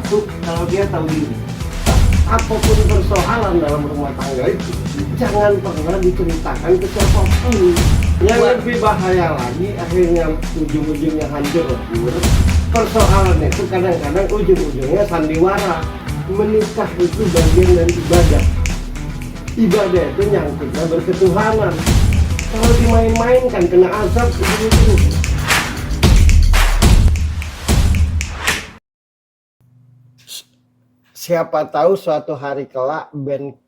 satu, kalau dia tahu diri. Apapun persoalan dalam rumah tangga itu, jangan pernah diceritakan ke siapapun. Yang lebih bahaya lagi, akhirnya ujung-ujungnya hancur lebur. Persoalan itu kadang-kadang ujung-ujungnya sandiwara. Menikah itu bagian dari ibadah. Ibadah itu nyangkutnya berketuhanan. Kalau dimain-mainkan kena azab itu. Siapa tahu suatu hari kelak bandku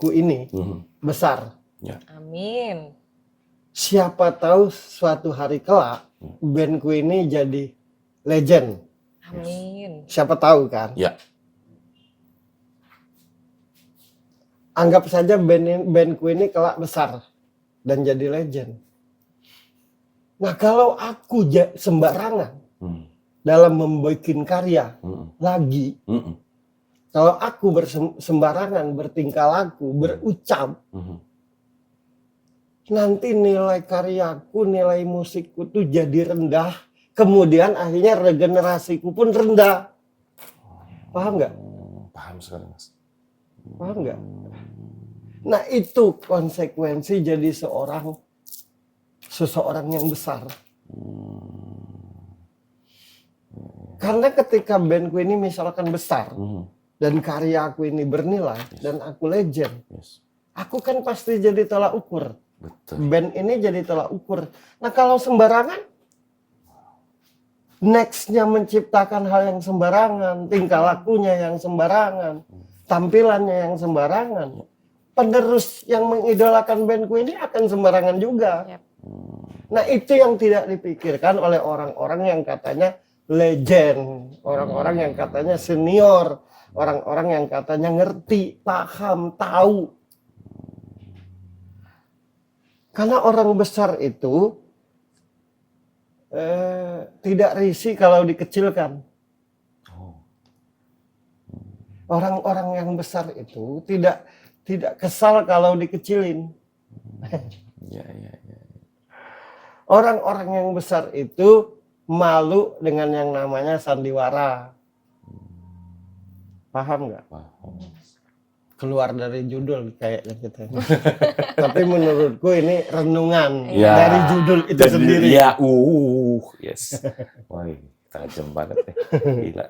ini besar. Ya. Amin. Siapa tahu suatu hari kelak bandku ini jadi legend. Amin. Siapa tahu kan? Ya. Anggap saja bandku ini kelak besar dan jadi legend. Nah kalau aku sembarangan dalam membuat karya lagi, kalau aku sembarangan bertingkah laku, berucap, nanti nilai karyaku, nilai musikku tuh jadi rendah. Kemudian akhirnya regenerasiku pun rendah. Paham nggak? Paham sekali, Mas. Paham nggak? Nah itu konsekuensi jadi seseorang yang besar. Karena ketika bandku ini misalkan besar dan karya aku ini bernilai dan aku legend, aku kan pasti jadi tolak ukur. Betul. Band ini jadi tolak ukur. Nah kalau sembarangan, nextnya menciptakan hal yang sembarangan, tingkah lakunya yang sembarangan, tampilannya yang sembarangan, penerus yang mengidolakan bandku ini akan sembarangan juga. Yep. Nah itu yang tidak dipikirkan oleh orang-orang yang katanya legend, orang-orang yang katanya senior, orang-orang yang katanya ngerti, paham, tahu. Karena orang besar itu tidak risih kalau dikecilkan. Orang-orang yang besar itu tidak kesal kalau dikecilin. Ya. Orang-orang yang besar itu malu dengan yang namanya sandiwara. Paham nggak? Paham. Keluar dari judul kayaknya kita. Tapi menurutku ini renungan Ya. dari judul itu sendiri. Ya, yes. Wah, tajam banget ya. Gila.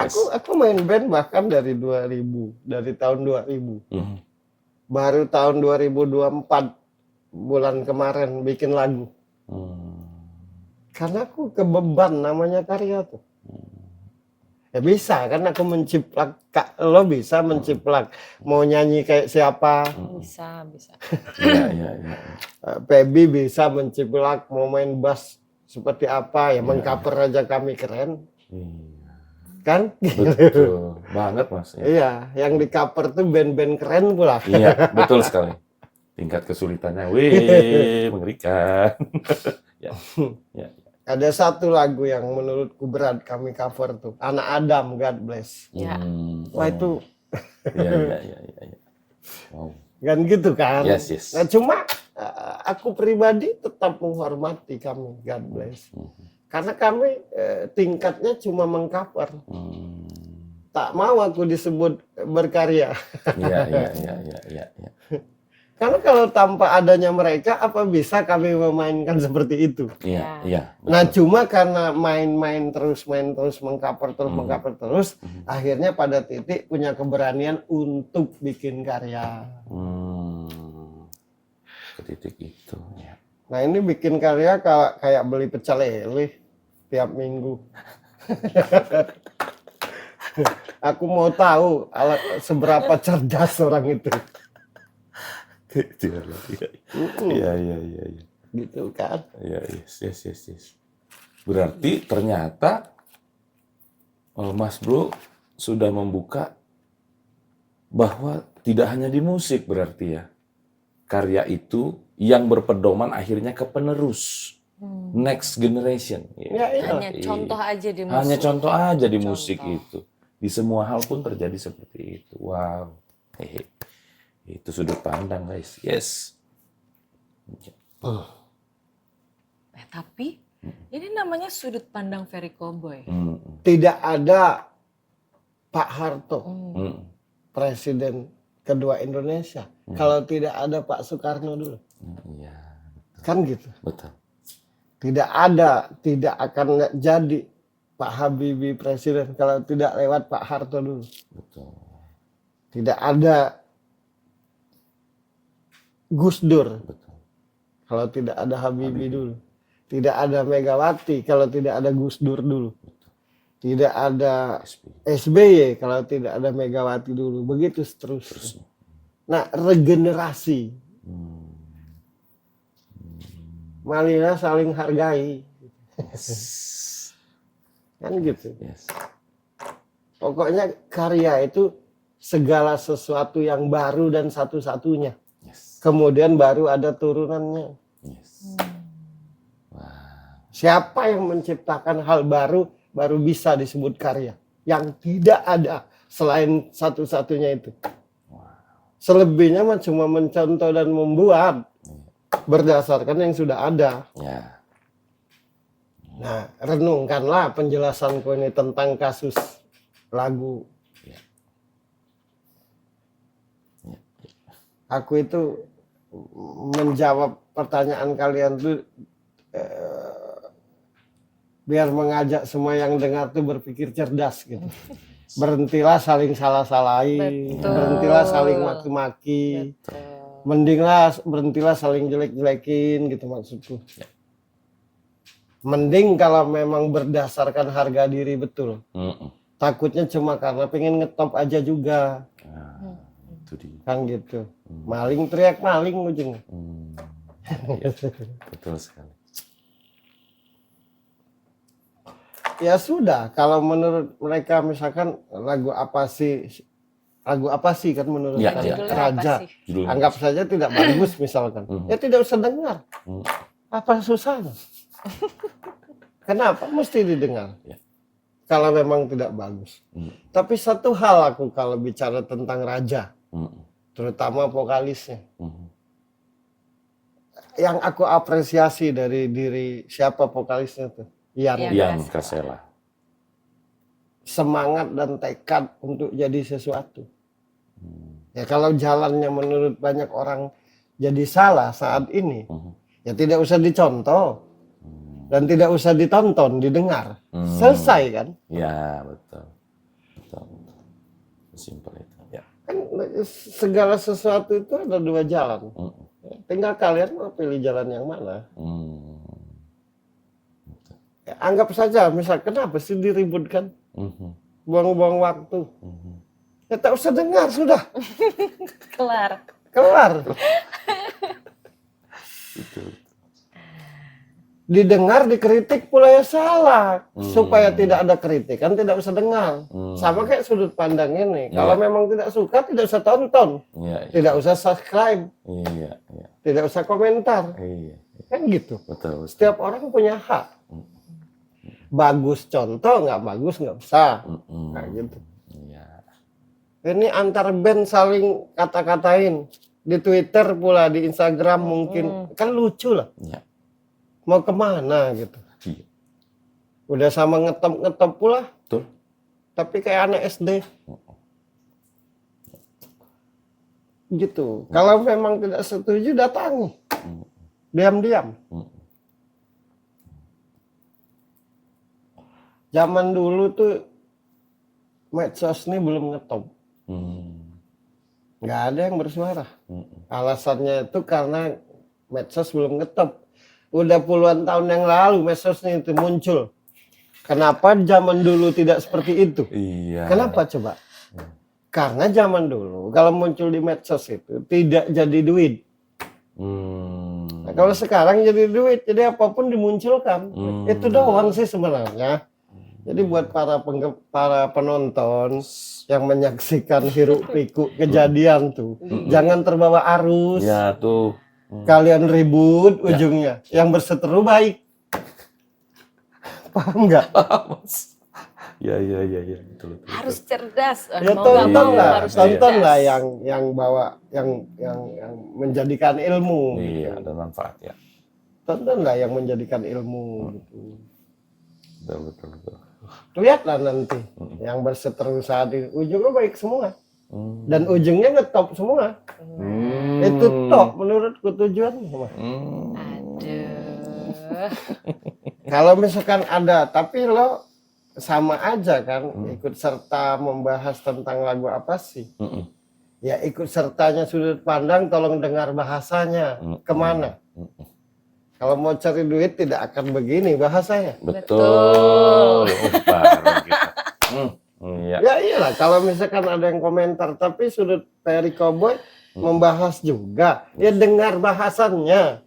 Yes. Aku main band bahkan dari 2000, dari tahun 2000. Baru tahun 2024 bulan kemarin bikin lagu. Karena aku kebeban namanya karya tuh. Ya bisa kan aku menciplak, lo bisa menciplak mau nyanyi kayak siapa. Bisa. Ya. Pebi bisa menciplak mau main bass seperti apa ya, mengcover aja kami keren. Kan? Betul banget, Mas. Iya, yang di cover tuh band-band keren pula. Iya, betul sekali. Tingkat kesulitannya, mengerikan. Ya. Ada satu lagu yang menurutku berat kami cover tuh, Anak Adam, God Bless. Ya. Wah itu, Iya. Wow. kan gitu kan? Yes. Nah cuma aku pribadi tetap menghormati kami, God Bless. Karena kami tingkatnya cuma mengcover. Tak mau aku disebut berkarya. Iya. Karena kalau tanpa adanya mereka, apa bisa kami memainkan seperti itu? Iya. Nah cuma karena main terus, mengcover terus, akhirnya pada titik punya keberanian untuk bikin karya. Ke titik itu. Ya. Nah ini bikin karya kayak beli pecel lele tiap minggu. Aku mau tahu seberapa cerdas orang itu. Iya. Gitu kan? Iya, yes. Berarti ternyata Mas Bro sudah membuka bahwa tidak hanya di musik berarti ya. Karya itu yang berpedoman akhirnya ke penerus. Next generation. Ya, Hanya contoh aja di musik. Hanya contoh aja di musik itu. Di semua hal pun terjadi seperti itu. Wow. Itu sudut pandang, guys. Yes. Tapi Ini namanya sudut pandang Ferry Cowboy. Tidak ada Pak Harto, Hmm. Presiden kedua Indonesia, kalau tidak ada Pak Soekarno dulu. Iya, Kan gitu. betul. Tidak ada, tidak akan jadi Pak Habibie Presiden kalau tidak lewat Pak Harto dulu. Betul. Tidak ada Gus Dur Betul. kalau tidak ada Habibie dulu. Tidak ada Megawati kalau tidak ada Gus Dur dulu. Tidak ada SBY kalau tidak ada Megawati dulu. Begitu seterusnya. Nah, regenerasi. Marilah saling hargai. Kan gitu. Yes. Pokoknya karya itu segala sesuatu yang baru dan satu-satunya. Yes. Kemudian baru ada turunannya. Yes. Siapa yang menciptakan hal baru bisa disebut karya. Yang tidak ada selain satu-satunya itu. Selebihnya mah cuma mencontoh dan membuat berdasarkan yang sudah ada. Ya. Nah, renungkanlah penjelasanku ini tentang kasus lagu. Aku itu menjawab pertanyaan kalian tuh biar mengajak semua yang dengar tuh berpikir cerdas gitu. Berhentilah saling salah-salahin, Betul. berhentilah saling maki-maki, mendinglah berhentilah saling jelek-jelekin gitu maksudku. Mending kalau memang berdasarkan harga diri betul. Takutnya cuma karena pengen ngetop aja juga. Itu dia. Kan gitu. Maling teriak maling ujungnya. Ya, betul sekali. Ya sudah, kalau menurut mereka misalkan lagu apa sih kan menurut Ya, kalian? ya. Raja. Judulnya. Anggap saja tidak bagus misalkan. Ya tidak usah dengar. Apa susahnya? Kenapa mesti didengar? Ya. Kalau memang tidak bagus. Tapi satu hal aku kalau bicara tentang Raja, terutama vokalisnya, yang aku apresiasi dari diri siapa vokalisnya tuh? Ian Kasela. Semangat dan tekad untuk jadi sesuatu. Ya kalau jalannya menurut banyak orang jadi salah saat ini, ya tidak usah dicontoh dan tidak usah ditonton, didengar. Selesai kan? Ya, betul. Betul. Simpel itu. Ya. Kan segala sesuatu itu ada dua jalan. Tinggal kalian mau pilih jalan yang mana. Ya, anggap saja, misal kenapa sih diributkan? Buang-buang waktu. Ya tak usah dengar, sudah. Kelar. Kelar. Didengar, dikritik pula ya salah. Supaya tidak ada kritikan, tidak usah dengar. Sama kayak sudut pandang ini. Kalau memang tidak suka, tidak usah tonton. Tidak usah subscribe. Tidak usah komentar. Kan gitu. Betul. Setiap orang punya hak. Bagus contoh, nggak bagus nggak usah. Kayak gitu. Ini antar band saling kata-katain. Di Twitter pula, di Instagram mungkin. Kan lucu lah. Mau kemana gitu. Udah sama ngetop-ngetop pula. Betul. Tapi kayak anak SD. Gitu. Kalau memang tidak setuju, datangi. Diam-diam. Zaman dulu tuh medsos ini belum ngetop. Nggak ada yang bersuara. Alasannya itu karena medsos belum ngetop. Udah puluhan tahun yang lalu medsos ini itu muncul. Kenapa zaman dulu tidak seperti itu? Iya. Kenapa coba? Karena zaman dulu kalau muncul di medsos itu tidak jadi duit. Nah, kalau sekarang jadi duit, jadi apapun dimunculkan. Itu doang sih sebenarnya. Jadi buat para penonton yang menyaksikan hiruk pikuk kejadian tuh, jangan terbawa arus. Ya tuh. Kalian ribut ujungnya. Yang berseteru baik. Paham nggak? Ya, betul. Harus cerdas. Ya Mau nggak mau harus tontonlah cerdas. yang bawa yang menjadikan ilmu. Iya, ada manfaat ya. tontonlah yang menjadikan ilmu gitu. Betul. Lihatlah nanti yang berseteru saat ini ujungnya baik semua dan ujungnya ngetop semua. Itu top menurutku tujuannya. Aduh. Kalau misalkan ada, tapi lo sama aja kan ikut serta membahas tentang lagu apa sih? Ya ikut sertanya sudut pandang, tolong dengar bahasanya kemana. Kalau mau cari duit tidak akan begini bahasanya. Betul. Parah kita. Iya. Ya iyalah, kalau misalkan ada yang komentar, tapi sudut Ferry Cowboy membahas juga, ya dengar bahasannya.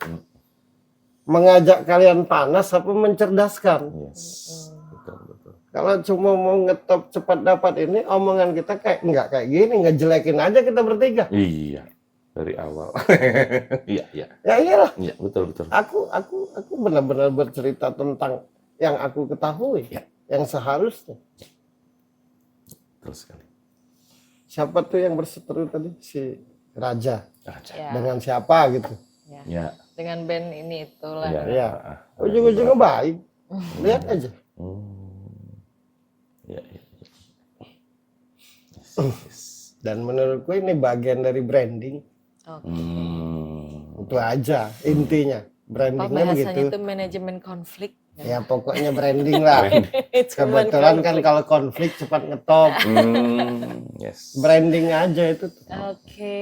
Mengajak kalian panas apa mencerdaskan. Yes. Betul. Kalau cuma mau ngetop cepat dapat ini, omongan kita kayak nggak kayak gini, ngejelekin aja kita bertiga. Iya. Dari awal. Iya. Ya iyalah. Iya, betul. Aku benar-benar bercerita tentang yang aku ketahui, Ya. yang seharusnya. Betul sekali. Siapa tuh yang berseteru tadi? Si Raja. Ya. Dengan siapa gitu. Ya. Dengan band ini itulah. Iya. Ya. Ujung-ujungnya baik. Lihat aja. Iya. Dan menurutku ini bagian dari branding. Oke. Itu aja intinya. Apa Brandingnya bahasanya begitu. itu manajemen konflik? Ya pokoknya branding lah. Cuman Kebetulan kan konflik. kalau konflik cepat ngetop. Yes. Branding aja itu. Oke.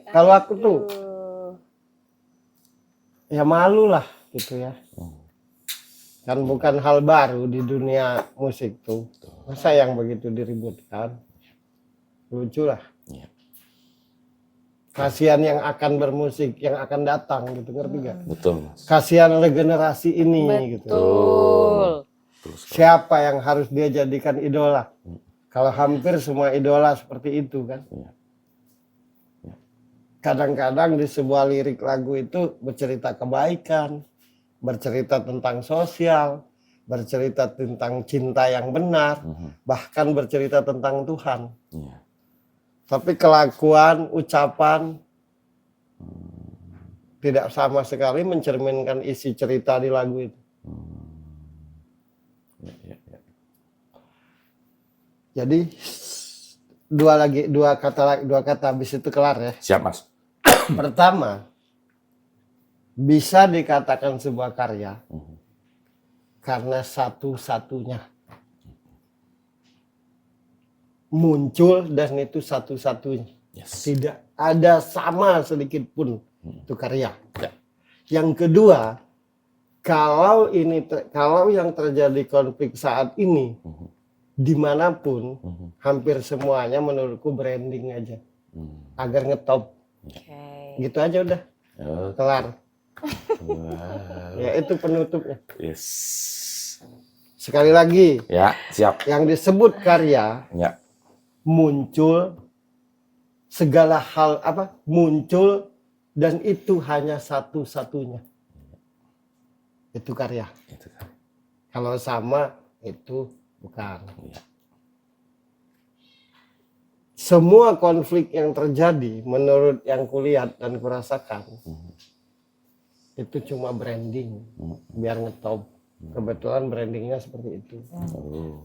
Kalau aku tuh Aduh. ya malu lah gitu ya. Kan bukan hal baru di dunia musik tuh. Masa yang begitu diributkan? Lucu lah. Iya. Kasihan yang akan bermusik, yang akan datang gitu, ngerti gak? Betul, Mas. Kasihan regenerasi ini gitu. Betul. Betul sekali. Siapa yang harus dia jadikan idola? Kalau hampir semua idola seperti itu kan. Iya. Kadang-kadang di sebuah lirik lagu itu bercerita kebaikan, bercerita tentang sosial, bercerita tentang cinta yang benar, bahkan bercerita tentang Tuhan. Iya. Tapi kelakuan, ucapan tidak sama sekali mencerminkan isi cerita di lagu itu. Iya. Jadi dua kata habis itu kelar ya. Siap, Mas. Pertama, bisa dikatakan sebuah karya karena satu-satunya muncul dan itu satu-satunya. Yes. Tidak ada sama sedikit pun itu karya. Ya. Yang kedua, kalau yang terjadi konflik saat ini dimanapun, hampir semuanya menurutku branding aja agar ngetop. Oke. Gitu aja udah kelar. Wow. Ya itu penutupnya. Yes. Sekali lagi, Ya, siap. yang disebut karya Ya. muncul segala hal muncul dan itu hanya satu-satunya. Itu karya. Itu kan. Kalau sama itu bukan. Iya. Semua konflik yang terjadi menurut yang kulihat dan kurasakan itu cuma branding biar ngetop. Kebetulan brandingnya seperti itu. Oh.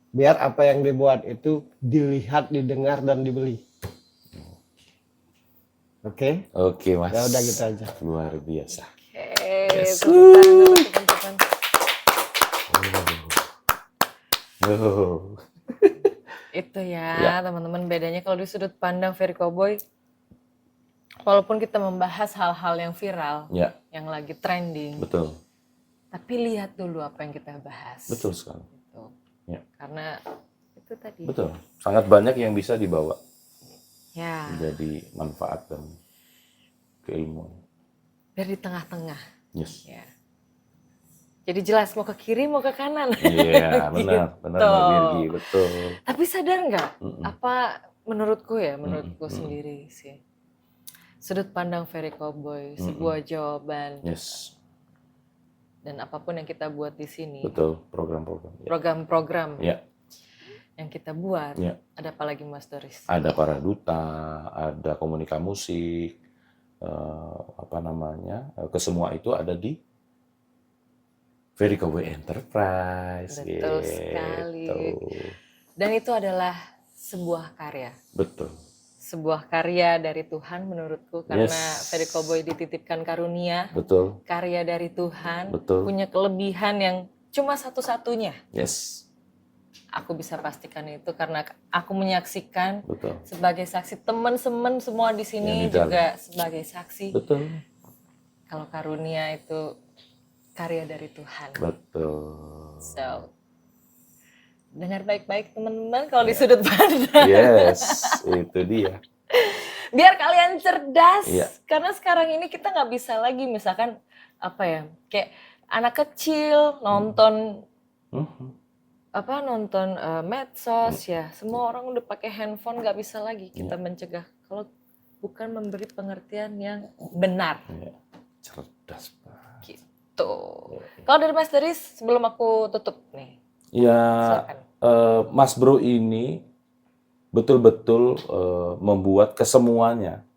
Biar apa yang dibuat itu dilihat, didengar dan dibeli. Oke? Oke, Mas. Ya udah gitu aja. Luar biasa. Oke. Teman-teman. Oh. Itu ya, teman-teman, bedanya kalau di sudut pandang Ferry Cowboy, walaupun kita membahas hal-hal yang viral, Ya, yang lagi trending, betul. tapi lihat dulu apa yang kita bahas. Betul sekali. Gitu. Ya. Karena itu tadi. Betul. Sangat banyak yang bisa dibawa Ya, menjadi manfaat dan keilmuan. biar di tengah-tengah. Yes. Ya. Jadi jelas mau ke kiri mau ke kanan. Iya, benar, benar Mbak Virgi, betul. Tapi sadar nggak? Apa menurutku sendiri sih. Sudut pandang Ferry Cowboy, sebuah jawaban. Yes, Dan apapun yang kita buat di sini, betul. Program-program. Ya. program-program Ya. yang kita buat, Ya. ada apa lagi Mas Doris? Ada para duta, ada komunika musik, kesemua itu ada di Very Cowboy Enterprise. Betul gitu. sekali. Dan itu adalah sebuah karya. Betul. Sebuah karya dari Tuhan menurutku, karena Yes. Ferry Cowboy dititipkan karunia. Betul. Karya dari Tuhan. Betul. Punya kelebihan yang cuma satu-satunya. Yes. Aku bisa pastikan itu karena aku menyaksikan Betul. sebagai saksi, teman-teman semua di sini Yang di dalam. juga sebagai saksi. Betul. Kalau karunia itu karya dari Tuhan. Betul. So, dengar baik-baik teman-teman kalau di sudut pandang. Yes, itu dia. Biar kalian cerdas. Iya. Karena sekarang ini kita nggak bisa lagi misalkan apa ya, kayak anak kecil nonton nonton medsos ya. Semua orang udah pakai handphone, nggak bisa lagi kita mencegah kalau bukan memberi pengertian yang benar. Ya, cerdas Pak. Gitu. Kalau dari Mas Deris sebelum aku tutup nih. Ya, Silakan. Mas Bro ini betul-betul membuat kesemuanya,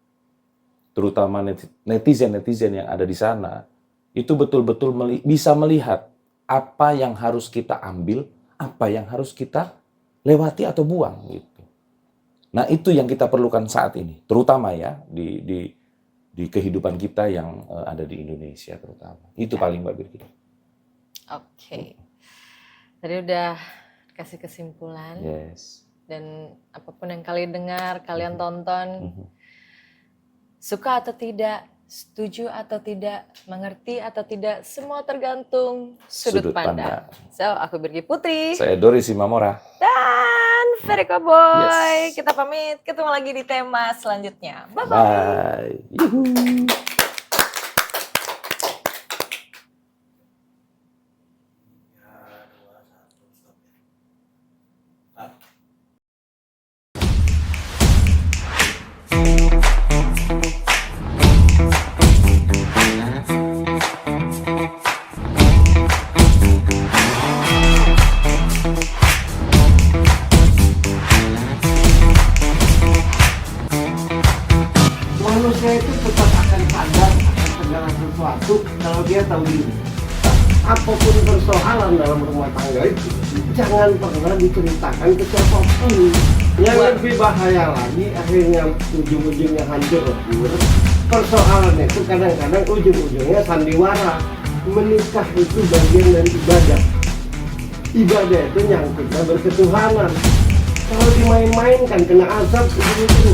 terutama netizen-netizen yang ada di sana, itu betul-betul bisa melihat apa yang harus kita ambil, apa yang harus kita lewati atau buang gitu. Nah, itu yang kita perlukan saat ini, terutama ya di kehidupan kita yang ada di Indonesia terutama. Itu paling Mbak Birgit. Oke. Tadi udah kasih kesimpulan. Yes. Dan apapun yang kalian dengar, kalian tonton, suka atau tidak, setuju atau tidak, mengerti atau tidak, semua tergantung sudut pandang. So, aku Birgi Putri. Saya Doris Simamora. Dan Ferry Cowboy. Yes. Kita pamit, ketemu lagi di tema selanjutnya. Bye-bye. Bye. Yuhu. Manusia itu tetap akan sadar akan segala sesuatu kalau dia tahu diri. Apapun persoalan dalam rumah tangga itu jangan pernah diceritakan ke siapapun. Yang lebih bahaya lagi akhirnya ujung-ujungnya hancur lebur. Persoalan itu kadang-kadang ujung-ujungnya sandiwara. Menikah itu bagian dari ibadah. Ibadah itu nyangkutnya berketuhanan. Kalau dimain-mainkan kena azab itu.